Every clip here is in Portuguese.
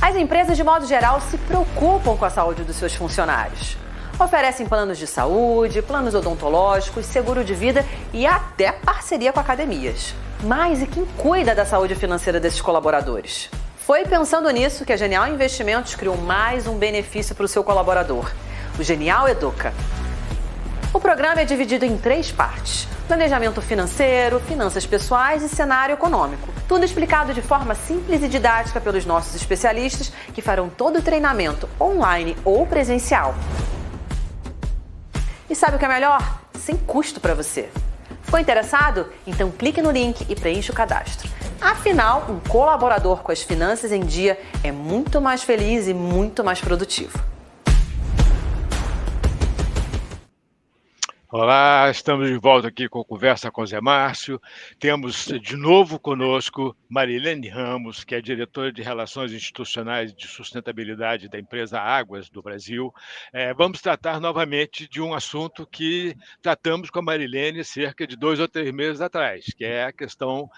As empresas, de modo geral, se preocupam com a saúde dos seus funcionários. Oferecem planos de saúde, planos odontológicos, seguro de vida e até parceria com academias. Mas e quem cuida da saúde financeira desses colaboradores? Foi pensando nisso que a Genial Investimentos criou mais um benefício para o seu colaborador, o Genial Educa. O programa é dividido em 3 partes: planejamento financeiro, finanças pessoais e cenário econômico. Tudo explicado de forma simples e didática pelos nossos especialistas, que farão todo o treinamento online ou presencial. E sabe o que é melhor? Sem custo para você. Ficou interessado? Então clique no link e preencha o cadastro. Afinal, um colaborador com as finanças em dia é muito mais feliz e muito mais produtivo. Olá, estamos de volta aqui com Conversa com Zé Márcio. Temos de novo conosco Marilene Ramos, que é diretora de Relações Institucionais e de Sustentabilidade da empresa Águas do Brasil. Vamos tratar novamente de um assunto que tratamos com a Marilene cerca de 2 ou 3 meses atrás, que é a questão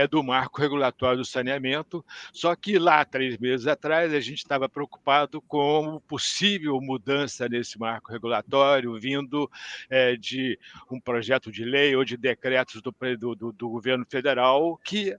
do marco regulatório do saneamento. Só que lá, 3 meses atrás, a gente estava preocupado com possível mudança nesse marco regulatório, vindo de um projeto de lei ou de decretos do governo federal que,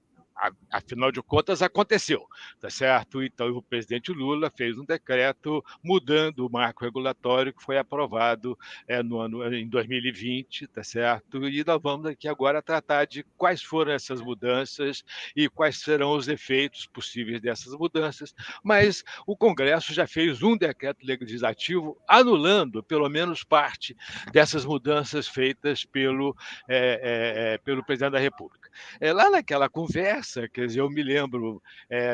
afinal de contas, aconteceu, tá certo? Então, o presidente Lula fez um decreto mudando o marco regulatório que foi aprovado em 2020, tá certo? E nós vamos aqui agora tratar de quais foram essas mudanças e quais serão os efeitos possíveis dessas mudanças. Mas o Congresso já fez um decreto legislativo anulando, pelo menos, parte dessas mudanças feitas pelo presidente da República. Lá naquela conversa, quer dizer, eu me lembro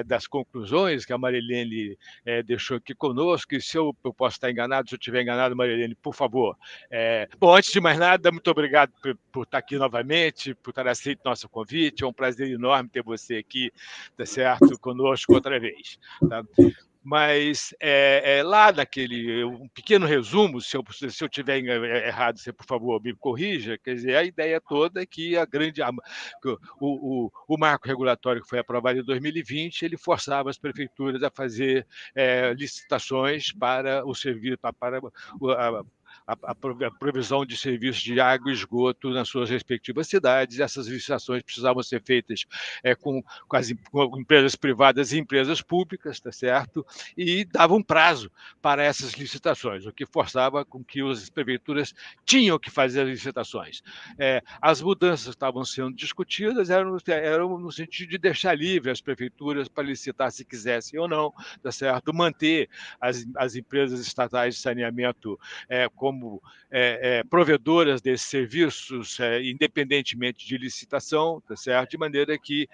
das conclusões que a Marilene deixou aqui conosco, e se eu posso estar enganado, se eu estiver enganado, Marilene, por favor. Bom, antes de mais nada, muito obrigado por estar aqui novamente, por ter aceito nosso convite. É um prazer enorme ter você aqui, tá certo, conosco outra vez. Tá? Mas lá naquele um pequeno resumo, se eu estiver errado, você, por favor, me corrija. Quer dizer, a ideia toda é que o marco regulatório que foi aprovado em 2020, ele forçava as prefeituras a fazer licitações para o serviço, para a provisão de serviços de água e esgoto nas suas respectivas cidades. Essas licitações precisavam ser feitas com empresas privadas e empresas públicas, tá certo? E dava um prazo para essas licitações, o que forçava com que as prefeituras tinham que fazer as licitações. As mudanças que estavam sendo discutidas eram no sentido de deixar livre as prefeituras para licitar se quisessem ou não, tá certo? Manter as empresas estatais de saneamento como provedoras desses serviços, independentemente de licitação, tá certo? De maneira que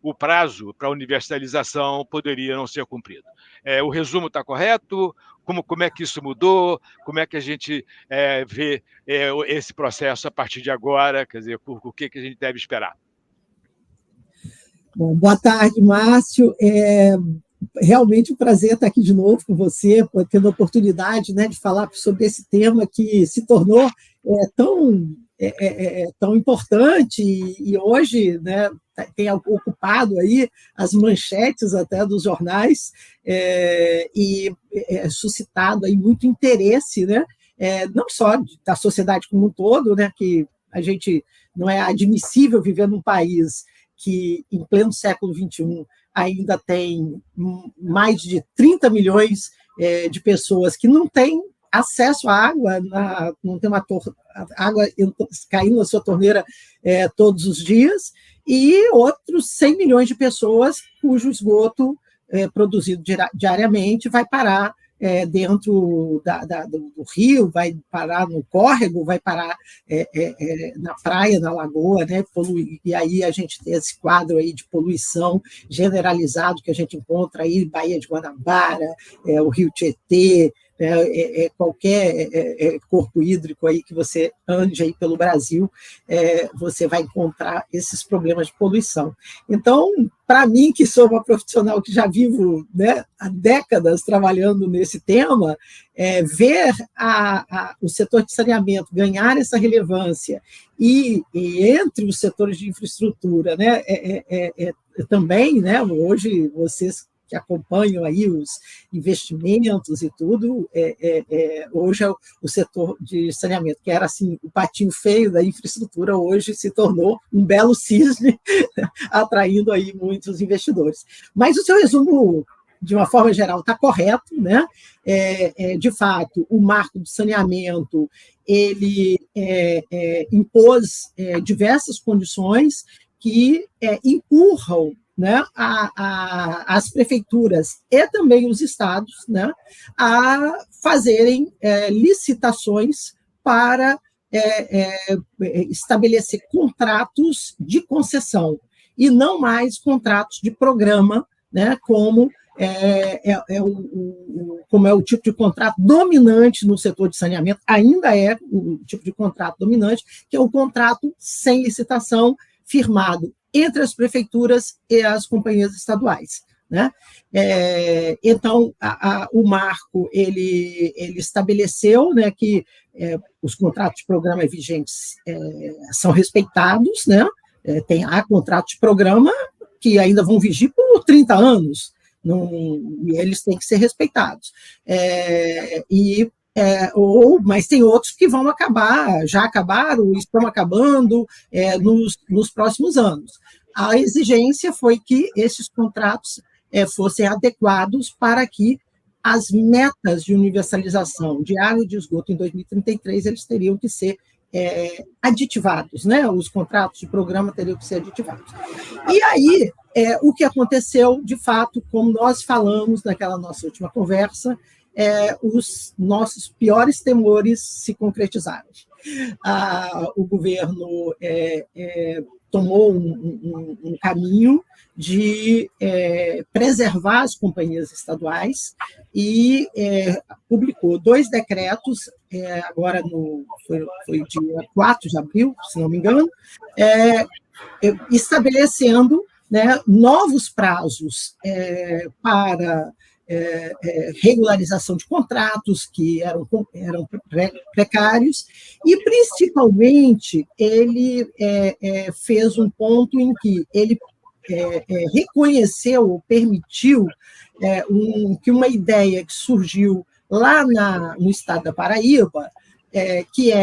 o prazo para a universalização poderia não ser cumprido. O resumo está correto? Como é que isso mudou? Como é que a gente vê esse processo a partir de agora? Quer dizer, o que a gente deve esperar? Bom, boa tarde, Márcio. Realmente um prazer estar aqui de novo com você, tendo a oportunidade, né, de falar sobre esse tema que se tornou tão importante e hoje, né, tem ocupado aí as manchetes até dos jornais e suscitado aí muito interesse, né, não só da sociedade como um todo, né, que a gente não é admissível viver num país que, em pleno século XXI, ainda tem mais de 30 milhões de pessoas que não têm acesso à água, não tem água caindo na sua torneira todos os dias, e outros 100 milhões de pessoas cujo esgoto produzido diariamente vai parar dentro do rio, vai parar no córrego, vai parar na praia, na lagoa, né, e aí a gente tem esse quadro aí de poluição generalizado que a gente encontra aí, Baía de Guanabara, o Rio Tietê, qualquer corpo hídrico aí que você ande aí pelo Brasil, você vai encontrar esses problemas de poluição. Então, para mim, que sou uma profissional que já vivo, né, há décadas trabalhando nesse tema, ver o setor de saneamento ganhar essa relevância e entre os setores de infraestrutura, né, também, né, hoje vocês que acompanham aí os investimentos e tudo, hoje o setor de saneamento, que era assim, o patinho feio da infraestrutura, hoje se tornou um belo cisne, atraindo aí muitos investidores. Mas o seu resumo, de uma forma geral, está correto, né? De fato, o marco do saneamento ele impôs diversas condições que empurram, né, as prefeituras e também os estados, né, a fazerem licitações para estabelecer contratos de concessão e não mais contratos de programa, né, como é o tipo de contrato dominante no setor de saneamento, ainda é o tipo de contrato dominante, que é o contrato sem licitação, firmado entre as prefeituras e as companhias estaduais, né? Então, o marco ele estabeleceu, né, que os contratos de programa vigentes são respeitados, né? Há contratos de programa que ainda vão vigir por 30 anos, e eles têm que ser respeitados. Mas tem outros que vão acabar, já acabaram, estão acabando nos próximos anos. A exigência foi que esses contratos fossem adequados para que as metas de universalização de água e de esgoto em 2033 eles teriam que ser aditivados, né? Os contratos de programa teriam que ser aditivados. E aí, o que aconteceu, de fato, como nós falamos naquela nossa última conversa, os nossos piores temores se concretizaram. O governo tomou um caminho de preservar as companhias estaduais e publicou 2 decretos, agora foi dia 4 de abril, se não me engano, estabelecendo, né, novos prazos para regularização de contratos que eram precários, e, principalmente, ele fez um ponto em que ele reconheceu ou permitiu que uma ideia que surgiu lá no estado da Paraíba, que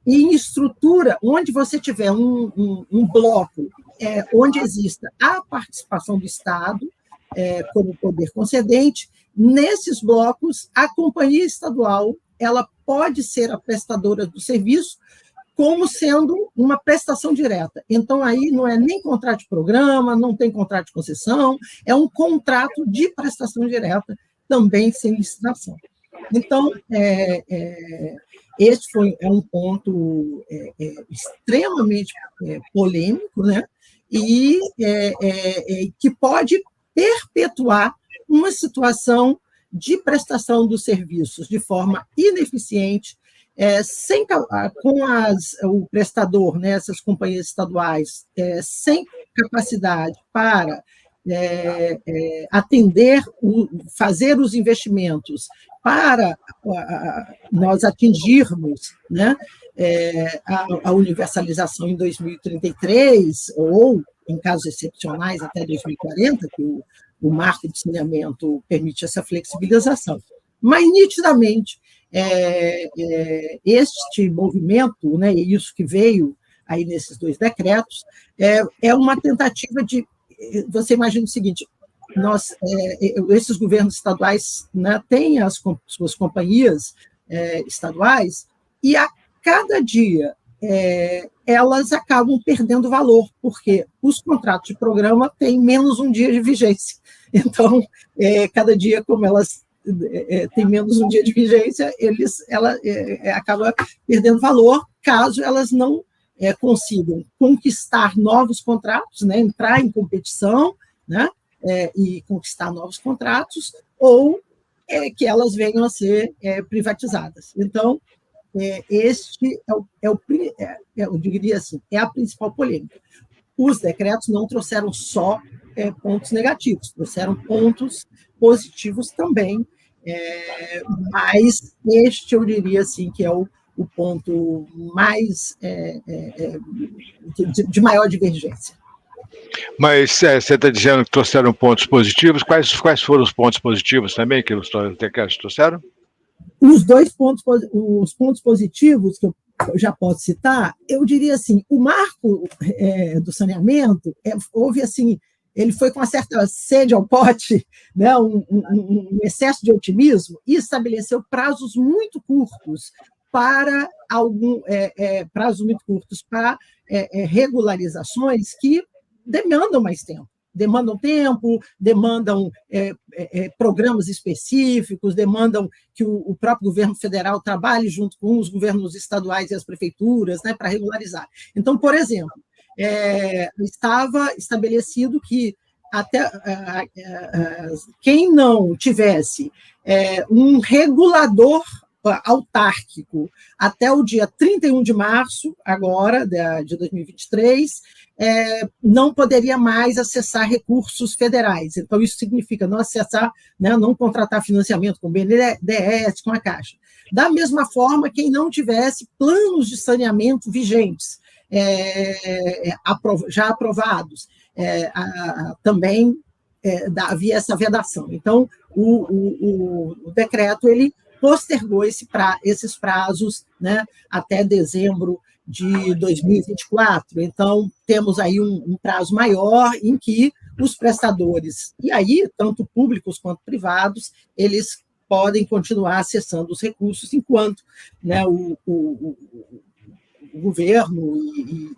em estrutura, onde você tiver um bloco onde exista a participação do Estado, como poder concedente, nesses blocos, a companhia estadual ela pode ser a prestadora do serviço como sendo uma prestação direta. Então, aí não é nem contrato de programa, não tem contrato de concessão, é um contrato de prestação direta, também sem licitação. Então, esse é um ponto extremamente polêmico, né? E que pode perpetuar uma situação de prestação dos serviços de forma ineficiente, com o prestador, né, essas companhias estaduais, sem capacidade para atender, fazer os investimentos para nós atingirmos, né, a universalização em 2033, ou, em casos excepcionais, até 2040, que o marco de saneamento permite essa flexibilização. Mas, nitidamente, este movimento, né, e isso que veio aí nesses 2 decretos, é uma tentativa de... Você imagina o seguinte: esses governos estaduais, né, têm as suas companhias estaduais, e a cada dia elas acabam perdendo valor, porque os contratos de programa têm menos um dia de vigência. Então, cada dia, como elas têm menos um dia de vigência, ela acaba perdendo valor, caso elas não consigam conquistar novos contratos, né, entrar em competição, né, e conquistar novos contratos, ou que elas venham a ser privatizadas. Então, este eu diria assim, é a principal polêmica. Os decretos não trouxeram só pontos negativos, trouxeram pontos positivos também, mas este eu diria assim que é o ponto mais de maior divergência. Mas você está dizendo que trouxeram pontos positivos. Quais foram os pontos positivos também que os decretos trouxeram? Os pontos positivos que eu já posso citar, eu diria assim, o marco do saneamento, houve assim, ele foi com uma certa sede ao pote, né, um excesso de otimismo, e estabeleceu prazos muito curtos para regularizações que demandam mais tempo. Demandam programas específicos, demandam que o próprio governo federal trabalhe junto com os governos estaduais e as prefeituras, né, para regularizar. Então, por exemplo, estava estabelecido que até quem não tivesse um regulador autárquico até o dia 31 de março, agora, de 2023, não poderia mais acessar recursos federais. Então, isso significa não acessar, né, não contratar financiamento com o BNDES, com a Caixa. Da mesma forma, quem não tivesse planos de saneamento vigentes, já aprovados, também havia essa vedação. Então, o decreto ele postergou esses prazos, né, até dezembro de 2024. Então, temos aí um prazo maior em que os prestadores, e aí, tanto públicos quanto privados, eles podem continuar acessando os recursos enquanto, né, o governo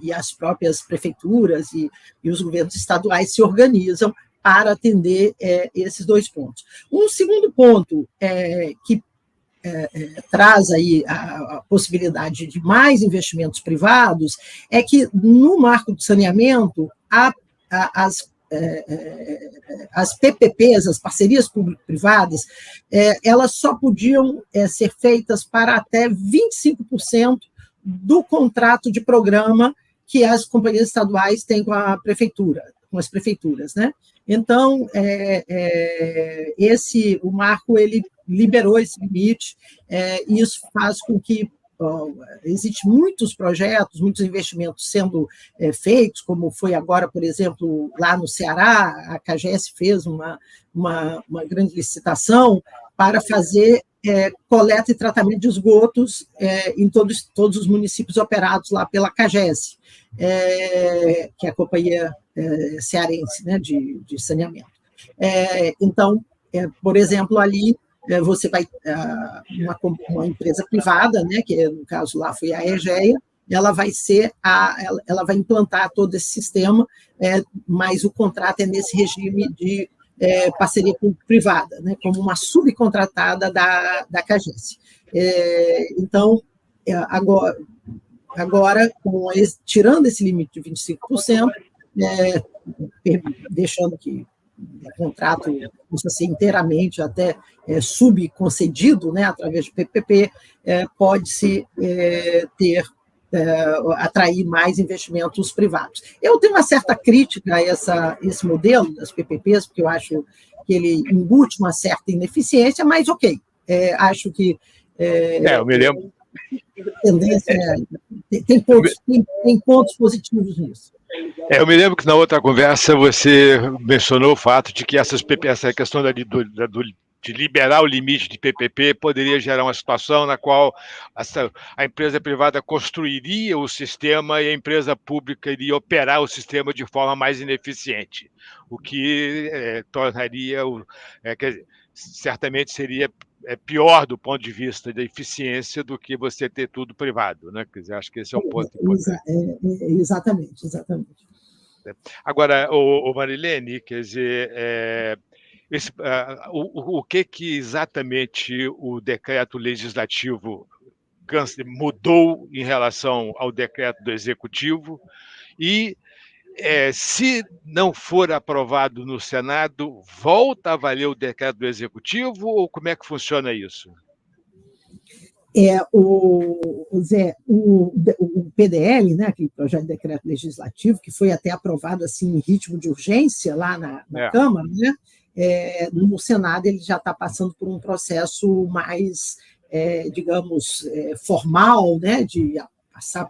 e as próprias prefeituras e os governos estaduais se organizam para atender esses dois pontos. Um segundo ponto que traz aí a possibilidade de mais investimentos privados é que, no marco do saneamento, as PPPs, as parcerias público-privadas, elas só podiam ser feitas para até 25% do contrato de programa que as companhias estaduais têm com a prefeitura, com as prefeituras, né? Então, o marco ele liberou esse limite, e isso faz com que existem muitos projetos, muitos investimentos sendo feitos, como foi agora, por exemplo, lá no Ceará, a CAGES fez uma grande licitação para fazer coleta e tratamento de esgotos em todos os municípios operados lá pela CAGES, que é a companhia cearense, né, de saneamento. Então, por exemplo, ali você vai, uma empresa privada, né, que no caso lá foi a EGEA, ela vai implantar todo esse sistema, mas o contrato é nesse regime de parceria público-privada, né, como uma subcontratada da CAGES. Então, agora tirando esse limite de 25%, deixando que o contrato possa ser inteiramente até subconcedido, né, através de PPP, pode-se atrair mais investimentos privados. Eu tenho uma certa crítica a esse modelo das PPPs, porque eu acho que ele embute uma certa ineficiência, mas ok, acho que eu me lembro. Tendência, tem pontos positivos nisso. Eu me lembro que na outra conversa você mencionou o fato de que essa questão de liberar o limite de PPP poderia gerar uma situação na qual a empresa privada construiria o sistema e a empresa pública iria operar o sistema de forma mais ineficiente, o que tornaria, quer dizer, certamente seria pior do ponto de vista da eficiência do que você ter tudo privado, né? Quer dizer, acho que esse é um ponto importante. Exatamente. Agora, Marilene, quer dizer, o que exatamente o decreto legislativo mudou em relação ao decreto do executivo e se não for aprovado no Senado, volta a valer o decreto do executivo ou como é que funciona isso? Zé, o PDL, né, aquele projeto de decreto legislativo, que foi até aprovado assim, em ritmo de urgência lá na Câmara, né, no Senado ele já está passando por um processo mais, digamos, formal, né, de passar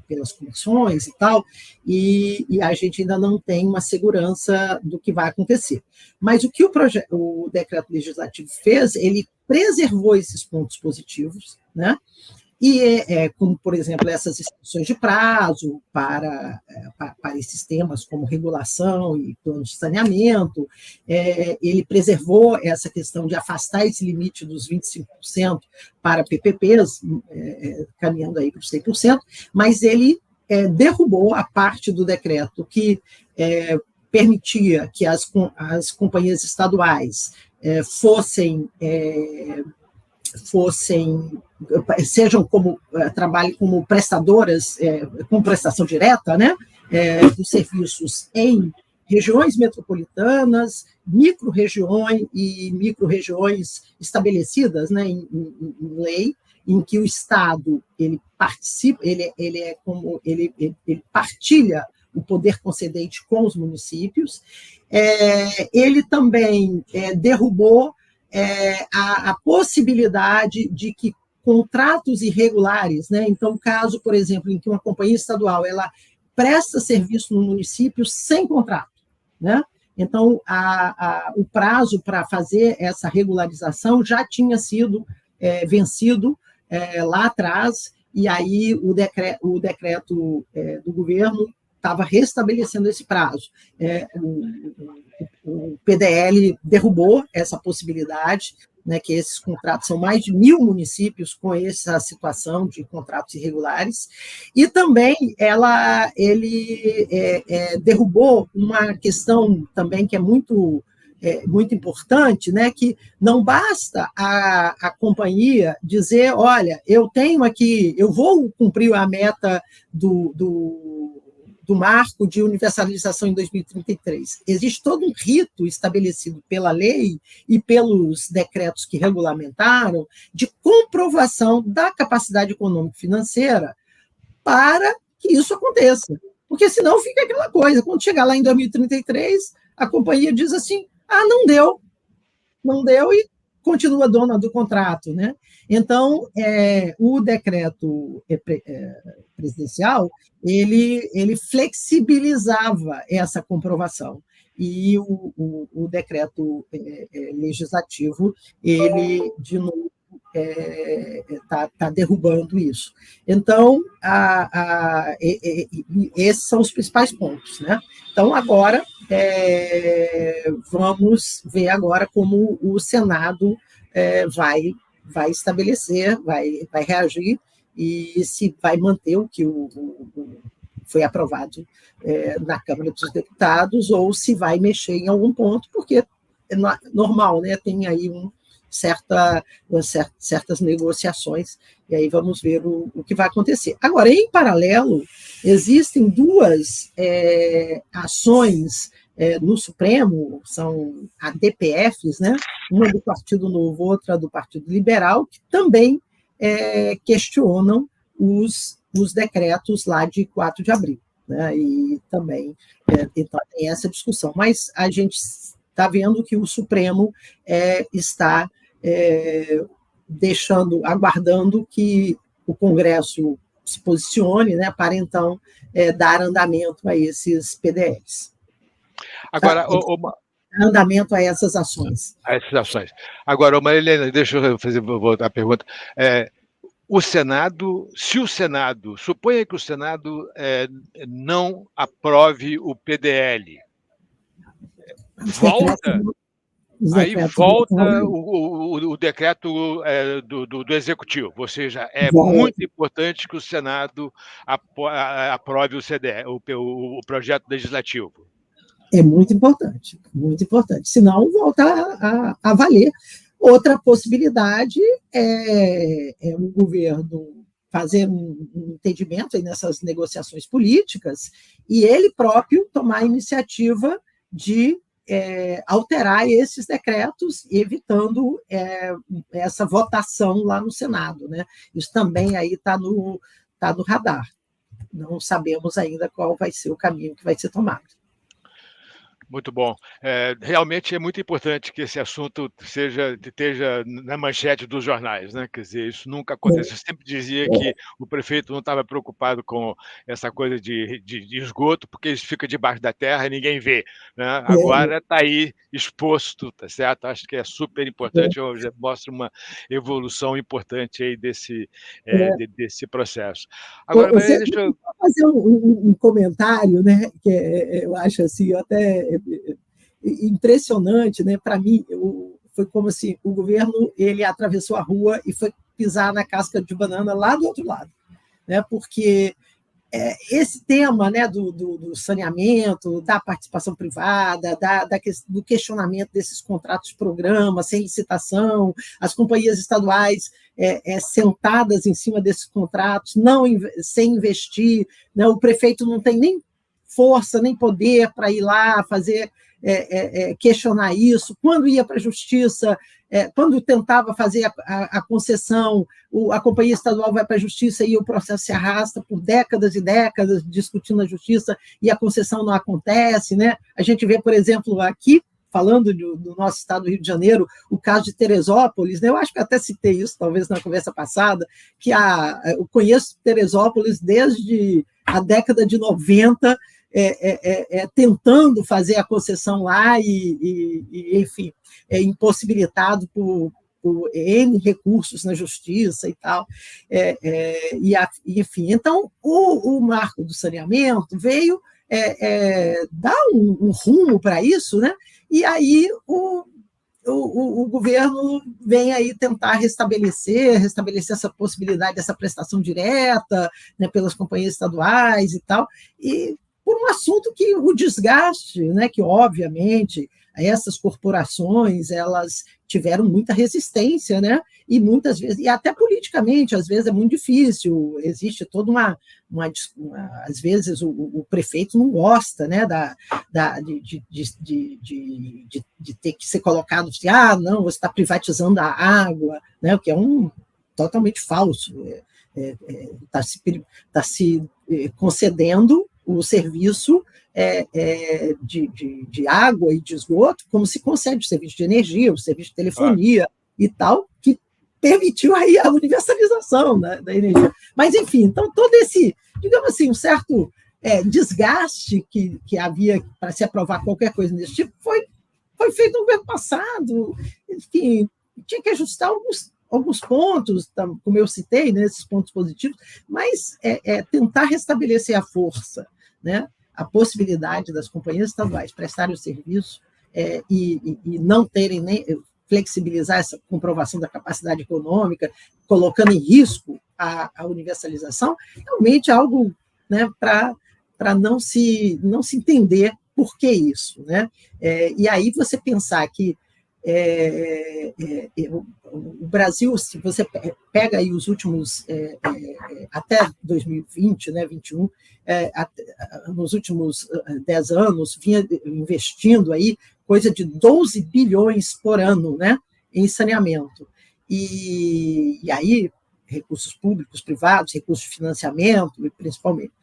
pelas comissões e tal, e a gente ainda não tem uma segurança do que vai acontecer. Mas o que o decreto legislativo fez, ele preservou esses pontos positivos, né? E, como, por exemplo, essas extensões de prazo para esses temas como regulação e plano de saneamento, ele preservou essa questão de afastar esse limite dos 25% para PPPs, caminhando aí para os 100%, mas ele derrubou a parte do decreto que permitia que as companhias estaduais sejam trabalhem como prestadoras, com prestação direta, né, dos serviços em regiões metropolitanas, micro-regiões e micro-regiões estabelecidas, né, em lei, em que o Estado ele participa, ele partilha o poder concedente com os municípios. Ele também derrubou a possibilidade de que contratos irregulares, né? Então, caso, por exemplo, em que uma companhia estadual ela presta serviço no município sem contrato, né? Então, o prazo para fazer essa regularização já tinha sido vencido lá atrás, e aí o decreto do governo estava restabelecendo esse prazo. O PDL derrubou essa possibilidade, né, que esses contratos são mais de 1.000 municípios com essa situação de contratos irregulares, e também ele derrubou uma questão também que é muito importante, né, que não basta a companhia dizer, olha, eu vou cumprir a meta do marco de universalização em 2033. Existe todo um rito estabelecido pela lei e pelos decretos que regulamentaram de comprovação da capacidade econômico-financeira para que isso aconteça. Porque senão fica aquela coisa, quando chegar lá em 2033, a companhia diz assim, não deu e continua dona do contrato, né? Então, o decreto presidencial, ele flexibilizava essa comprovação, e o decreto legislativo, ele, de novo, está derrubando isso. Então, esses são os principais pontos, né? Então, agora, vamos ver agora como o Senado vai estabelecer, vai reagir, e se vai manter o que foi aprovado na Câmara dos Deputados, ou se vai mexer em algum ponto, porque é normal, né? Tem aí certas negociações, e aí vamos ver o que vai acontecer. Agora, em paralelo, existem duas ações no Supremo, são ADPFs, né? Uma do Partido Novo, outra do Partido Liberal, que também questionam os decretos lá de 4 de abril. Né? E também então, tem essa discussão. Mas a gente está vendo que o Supremo está aguardando que o Congresso se posicione, né, para então dar andamento a esses PDLs. Agora, andamento a essas ações. Agora, Marilena, deixa eu voltar a pergunta. Se o Senado, suponha que o Senado não aprove o PDL, volta o decreto do Executivo, ou seja, muito importante que o Senado aprove o projeto legislativo. É muito importante, senão volta a valer. Outra possibilidade é o governo fazer um entendimento aí nessas negociações políticas e ele próprio tomar a iniciativa de alterar esses decretos, evitando essa votação lá no Senado. Né? Isso também aí está no radar. Não sabemos ainda qual vai ser o caminho que vai ser tomado. Muito bom. Realmente é muito importante que esse assunto esteja na manchete dos jornais, né? Quer dizer, isso nunca acontece. Eu sempre dizia que o prefeito não estava preocupado com essa coisa de esgoto, porque isso fica debaixo da terra e ninguém vê, né? Agora está aí exposto, tá certo? Acho que é super importante, já mostra uma evolução importante aí desse processo. Agora, Maria, deixa eu... fazer um comentário, né, que eu acho assim, até impressionante, né, para mim, foi como assim, o governo ele atravessou a rua e foi pisar na casca de banana lá do outro lado, né, porque esse tema, né, do saneamento, da participação privada, do questionamento desses contratos-programa, sem licitação, as companhias estaduais sentadas em cima desses contratos, sem investir, né, o prefeito não tem nem força, nem poder para ir lá fazer, questionar isso. Quando ia para a justiça, quando tentava fazer a concessão, a companhia estadual vai para a justiça e o processo se arrasta por décadas e décadas discutindo na justiça e a concessão não acontece, né? A gente vê, por exemplo, aqui, falando do nosso estado do Rio de Janeiro, o caso de Teresópolis, né? Eu acho que até citei isso, talvez, na conversa passada, que eu conheço Teresópolis desde a década de 90, tentando fazer a concessão lá enfim, impossibilitado por N recursos na justiça e tal. Enfim, então, o marco do saneamento veio dar um rumo para isso, né? E aí o governo vem aí tentar restabelecer essa possibilidade dessa prestação direta, né, pelas companhias estaduais e tal, e por um assunto que o desgaste, né, que obviamente essas corporações elas tiveram muita resistência, né, e muitas vezes, e até politicamente, às vezes é muito difícil, existe toda às vezes o prefeito não gosta, né, de ter que ser colocado assim, não, você está privatizando a água, né, o que é totalmente falso, está se concedendo o serviço de água e de esgoto, como se concede o serviço de energia, o serviço de telefonia e tal, que permitiu aí a universalização da energia. Mas, enfim, então todo esse, digamos assim, um certo desgaste que havia para se aprovar qualquer coisa desse tipo foi feito no governo passado. Enfim, tinha que ajustar alguns pontos, como eu citei, né, esses pontos positivos, mas tentar restabelecer a força, né, a possibilidade das companhias estaduais prestarem o serviço e não terem nem flexibilizar essa comprovação da capacidade econômica, colocando em risco a universalização, realmente é algo, né, para não se entender por que isso, né? E aí você pensar que o Brasil, se você pega aí os últimos, até 2020, né, 21, nos últimos 10 anos, vinha investindo aí coisa de 12 bilhões por ano, né, em saneamento. E aí, recursos públicos, privados, recursos de financiamento, principalmente.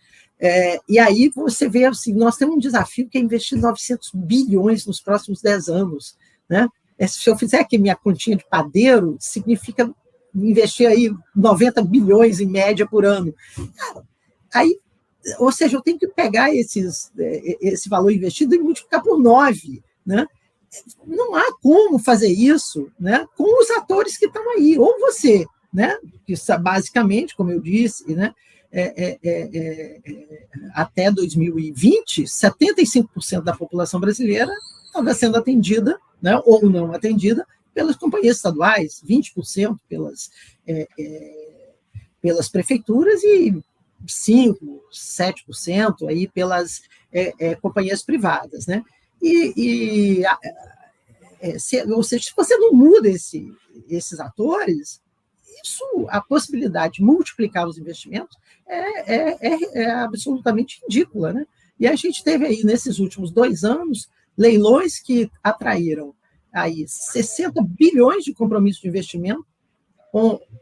E aí você vê, assim, nós temos um desafio que é investir 900 bilhões nos próximos 10 anos, né? Se eu fizer aqui minha continha de padeiro, significa investir aí 90 bilhões em média por ano. Aí, ou seja, eu tenho que pegar esse valor investido e multiplicar por 9, né? Não há como fazer isso, né, com os atores que estão aí. Ou você, né, que basicamente, como eu disse, né, até 2020, 75% da população brasileira estava sendo atendida, né, ou não atendida, pelas companhias estaduais, 20% pelas prefeituras e 5%, 7% aí pelas companhias privadas, né? Ou seja, se você não muda esses atores, a possibilidade de multiplicar os investimentos é absolutamente ridícula, né? E a gente teve aí, nesses últimos 2 anos, leilões que atraíram aí 60 bilhões de compromisso de investimento,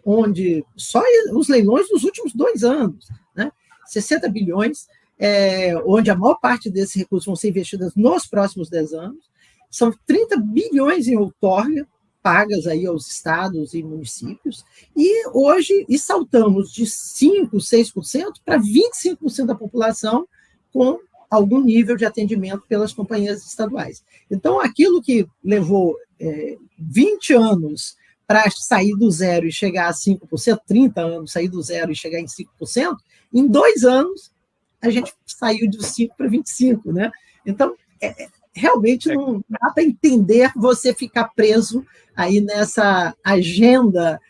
onde só os leilões dos últimos 2 anos, né? 60 bilhões, onde a maior parte desses recursos vão ser investidos nos próximos 10 anos. São 30 bilhões em outorga, pagas aí aos estados e municípios, e hoje saltamos de 5%, 6% para 25% da população com algum nível de atendimento pelas companhias estaduais. Então, aquilo que levou 20 anos para sair do zero e chegar a 5%, 30 anos sair do zero e chegar em 5%, em 2 anos a gente saiu de 5 para 25%. Né? Então, realmente não dá para entender você ficar preso aí nessa agenda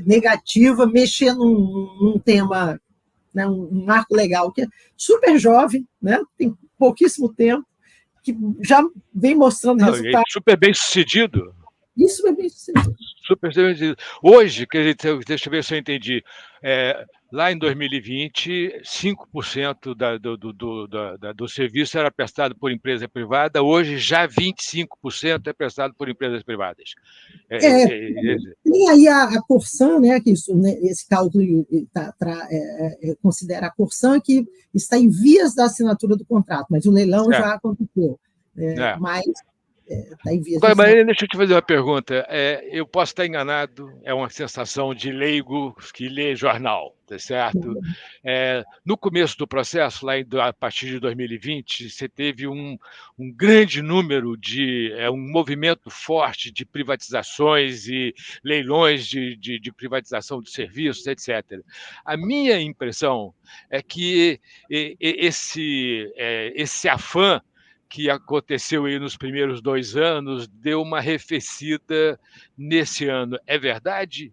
negativa, mexer num tema, né, um marco legal que é super jovem, né, tem pouquíssimo tempo, que já vem mostrando resultados. Super bem sucedido. Isso é bem sucedido. Super bem sucedido. Hoje, deixa eu ver se eu entendi, lá em 2020, 5% do serviço era prestado por empresa privada, hoje já 25% é prestado por empresas privadas. Tem aí a Corsan, né, que esse cálculo considera a Corsan, que está em vias da assinatura do contrato, mas o leilão já aconteceu. Mas está em vias. Mas deixa eu te fazer uma pergunta. Eu posso estar enganado, é uma sensação de leigo que lê jornal, tá certo? No começo do processo, a partir de 2020, você teve um grande número um movimento forte de privatizações e leilões de privatização de serviços, etc. A minha impressão é que esse afã que aconteceu aí nos primeiros 2 anos, deu uma arrefecida nesse ano. É verdade?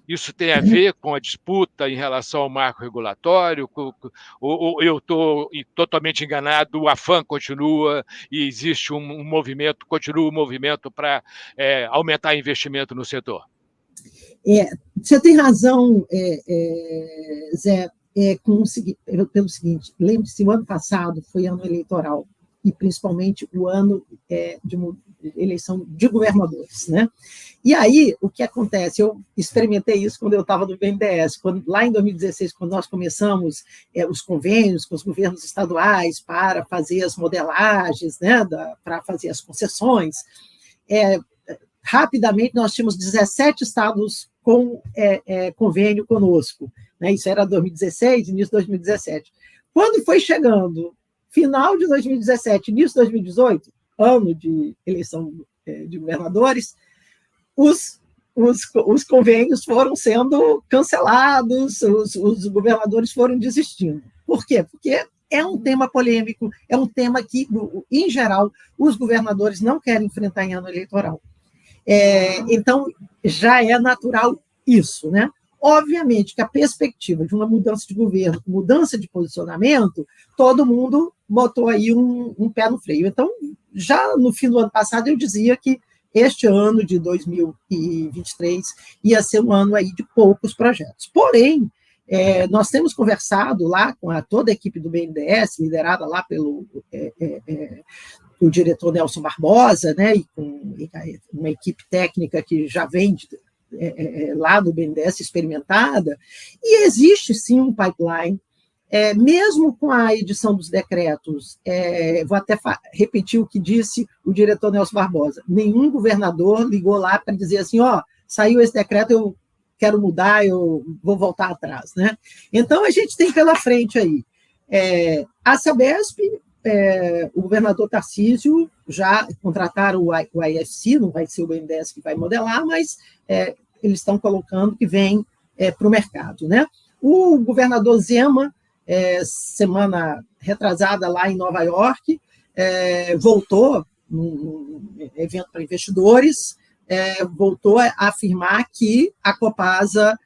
Isso tem a ver com a disputa em relação ao marco regulatório? Ou eu estou totalmente enganado, o AFAM continua e existe continua um movimento para aumentar investimento no setor? Você tem razão, Zé, pelo seguinte, lembre-se, o ano passado foi ano eleitoral, e principalmente o ano de eleição de governadores, né? E aí, o que acontece? Eu experimentei isso quando eu estava no BNDES, lá em 2016, quando nós começamos os convênios com os governos estaduais para fazer as modelagens, né, para fazer as concessões, rapidamente nós tínhamos 17 estados com convênio conosco, né? Isso era 2016, início de 2017. Quando foi chegando final de 2017, início de 2018, ano de eleição de governadores, os convênios foram sendo cancelados, os governadores foram desistindo. Por quê? Porque é um tema polêmico, é um tema que, em geral, os governadores não querem enfrentar em ano eleitoral. Então, já é natural isso, né? Obviamente que a perspectiva de uma mudança de governo, mudança de posicionamento, todo mundo botou aí um pé no freio. Então, já no fim do ano passado, eu dizia que este ano de 2023 ia ser um ano aí de poucos projetos. Porém, nós temos conversado lá com toda a equipe do BNDES, liderada lá pelo o diretor Nelson Barbosa, né, e com uma equipe técnica que já vem lá do BNDES experimentada, e existe sim um pipeline, mesmo com a edição dos decretos, vou até repetir o que disse o diretor Nelson Barbosa, nenhum governador ligou lá para dizer assim, saiu esse decreto, eu quero mudar, eu vou voltar atrás, né? Então, a gente tem pela frente aí a Sabesp, o governador Tarcísio já contrataram o IFC, não vai ser o BNDES que vai modelar, mas eles estão colocando que vem para o mercado, né? O governador Zema, semana retrasada lá em Nova York, voltou num evento para investidores, voltou a afirmar que a Copasa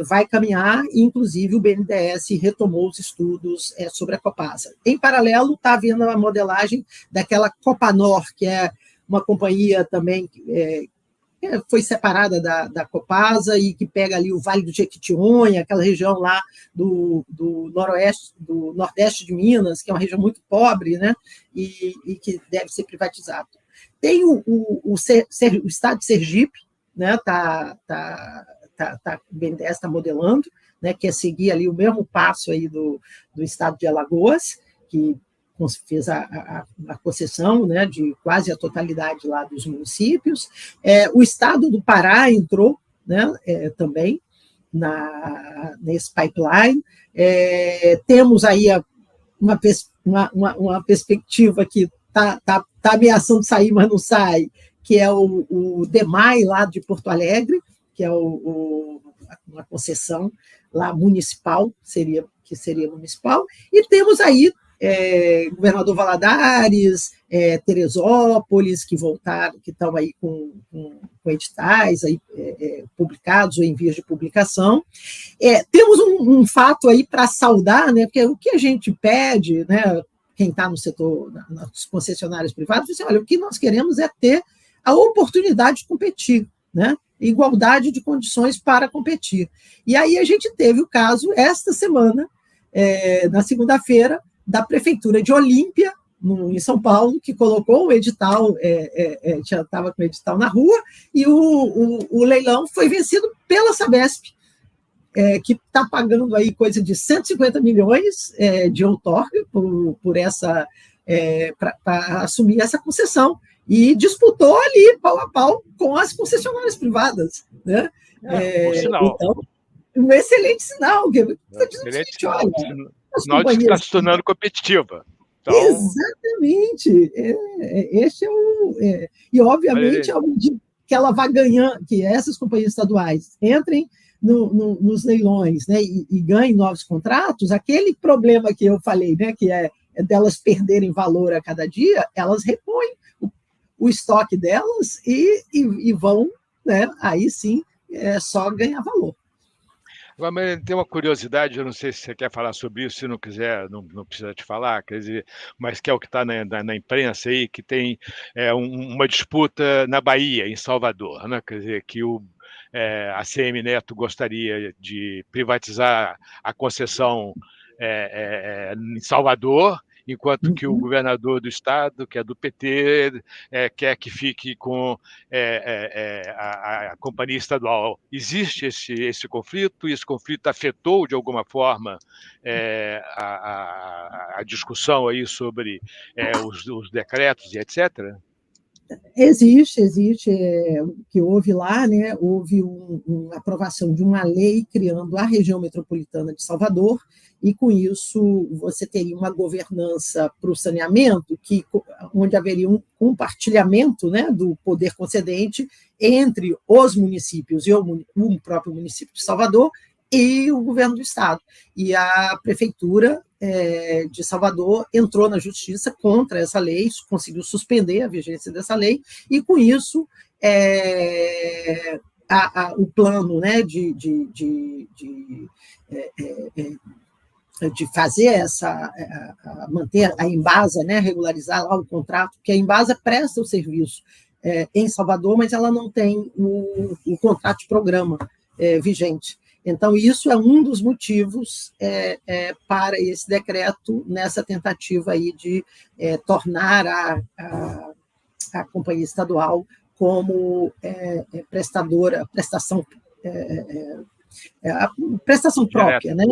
vai caminhar, e inclusive o BNDES retomou os estudos sobre a Copasa. Em paralelo, está havendo a modelagem daquela Copanor, que é uma companhia também que foi separada da Copasa e que pega ali o Vale do Jequitinhonha, aquela região lá do nordeste de Minas, que é uma região muito pobre, né, e que deve ser privatizado. Tem o estado de Sergipe, né, o BNDES está modelando, né, que é seguir ali o mesmo passo aí do estado de Alagoas, que fez a concessão, né, de quase a totalidade lá dos municípios. O estado do Pará entrou, né, também nesse pipeline. Temos aí uma perspectiva que está ameaçando sair, mas não sai, que é o DEMAI lá de Porto Alegre, que é uma concessão lá municipal, que seria municipal, e temos aí Governador Valadares, Teresópolis, que voltaram, que estão aí com editais aí, publicados ou em vias de publicação. Temos um fato aí para saudar, né, porque o que a gente pede, né, quem está no setor, nos concessionários privados, diz assim, olha, o que nós queremos é ter a oportunidade de competir, né, igualdade de condições para competir. E aí a gente teve o caso, esta semana, na segunda-feira, da Prefeitura de Olímpia, em São Paulo, que colocou o edital, já estava com o edital na rua, e o leilão foi vencido pela Sabesp, que está pagando aí coisa de 150 milhões de outorga por essa, para assumir essa concessão, e disputou ali pau a pau com as concessionárias privadas, né? Sinal. Então, um excelente sinal, que excelente sinal. Sinal de que está se tornando competitiva. Então... Exatamente. Este e, obviamente, ao medida que ela vai ganhando, que essas companhias estaduais entrem nos leilões, né, e ganhem novos contratos, aquele problema que eu falei, né, que é delas perderem valor a cada dia, elas repõem o estoque delas e vão, né, aí sim, só ganhar valor. Agora, tem uma curiosidade, eu não sei se você quer falar sobre isso, se não quiser, não precisa te falar, quer dizer, mas que é o que está na imprensa aí, que tem uma disputa na Bahia, em Salvador, né? Quer dizer, que a CM Neto gostaria de privatizar a concessão em Salvador, enquanto que o governador do estado, que é do PT, quer que fique com a companhia estadual. Existe esse conflito? Esse conflito afetou, de alguma forma, a discussão aí sobre os decretos e etc.? Existe, o que houve lá, né? Houve uma aprovação de uma lei criando a região metropolitana de Salvador, e com isso você teria uma governança para o saneamento, onde haveria um compartilhamento, né, do poder concedente entre os municípios e o próprio município de Salvador e o governo do estado. E a prefeitura de Salvador entrou na justiça contra essa lei, conseguiu suspender a vigência dessa lei, e com isso o plano, né, de fazer manter a Embasa, né, regularizar lá o contrato, porque a Embasa presta o serviço em Salvador, mas ela não tem o contrato de programa vigente. Então, isso é um dos motivos para esse decreto, nessa tentativa aí de tornar a companhia estadual como prestação própria, né?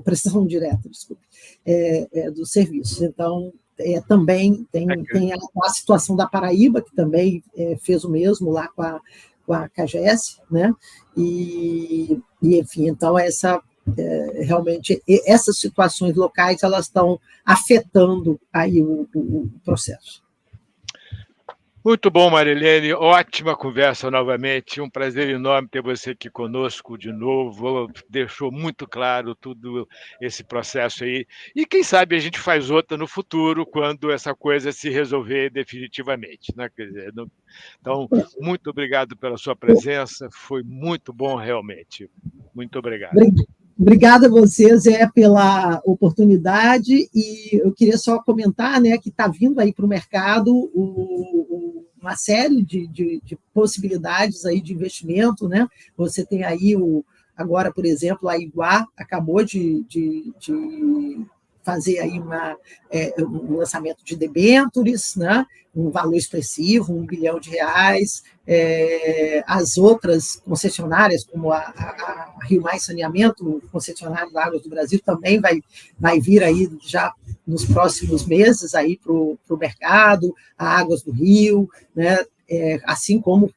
Prestação direta, desculpe, dos serviços. Então, também tem a situação da Paraíba, que também fez o mesmo lá com a CAGES, né? E enfim, então realmente essas situações locais elas estão afetando aí o processo. Muito bom, Marilene, ótima conversa novamente, um prazer enorme ter você aqui conosco de novo, deixou muito claro tudo esse processo aí, e quem sabe a gente faz outra no futuro, quando essa coisa se resolver definitivamente, né? Quer dizer, então, muito obrigado pela sua presença, foi muito bom realmente, muito obrigado. Obrigada a vocês pela oportunidade, e eu queria só comentar, né, que está vindo aí para o mercado uma série de possibilidades aí de investimento, né? Você tem aí agora, por exemplo, a Iguá acabou de fazer aí um lançamento de debêntures, né? Um valor expressivo, R$1 bilhão. As outras concessionárias, como a Rio Mais Saneamento, concessionário da Águas do Brasil, também vai vir aí já nos próximos meses aí para o mercado, a Águas do Rio, né? Assim como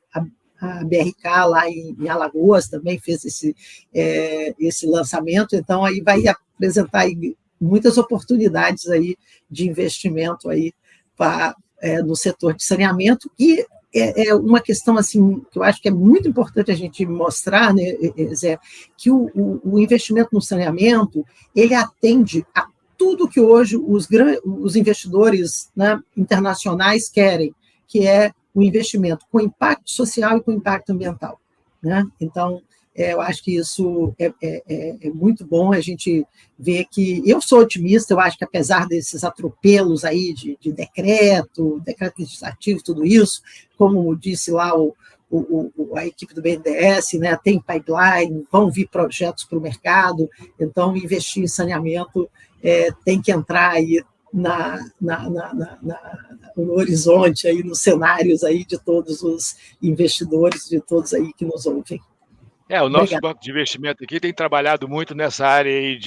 a BRK lá em Alagoas também fez esse lançamento, então aí vai apresentar aí muitas oportunidades aí de investimento aí no setor de saneamento, e é uma questão assim que eu acho que é muito importante a gente mostrar, né, Zé, que o investimento no saneamento, ele atende a tudo que hoje os investidores, né, internacionais querem, que é o investimento com impacto social e com impacto ambiental, né? Então, eu acho que isso é muito bom a gente ver que... Eu sou otimista, eu acho que apesar desses atropelos aí de decreto legislativo, tudo isso, como disse lá a equipe do BNDES, né, tem pipeline, vão vir projetos para o mercado, então investir em saneamento tem que entrar aí no horizonte, aí, nos cenários aí de todos os investidores, de todos aí que nos ouvem. O nosso banco de investimento aqui tem trabalhado muito nessa área aí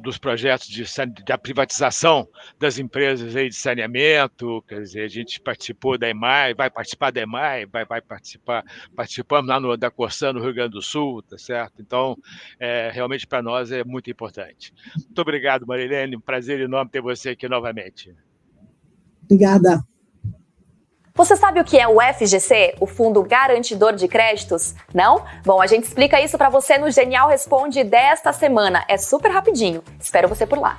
dos projetos da privatização das empresas aí de saneamento. Quer dizer, a gente participou da EMAI, vai participar da EMAI, participamos lá da Corsã, no Rio Grande do Sul, tá certo? Então, realmente para nós é muito importante. Muito obrigado, Marilene, um prazer enorme ter você aqui novamente. Obrigada. Você sabe o que é o FGC, o Fundo Garantidor de Créditos? Não? Bom, a gente explica isso para você no Genial Responde desta semana. É super rapidinho. Espero você por lá.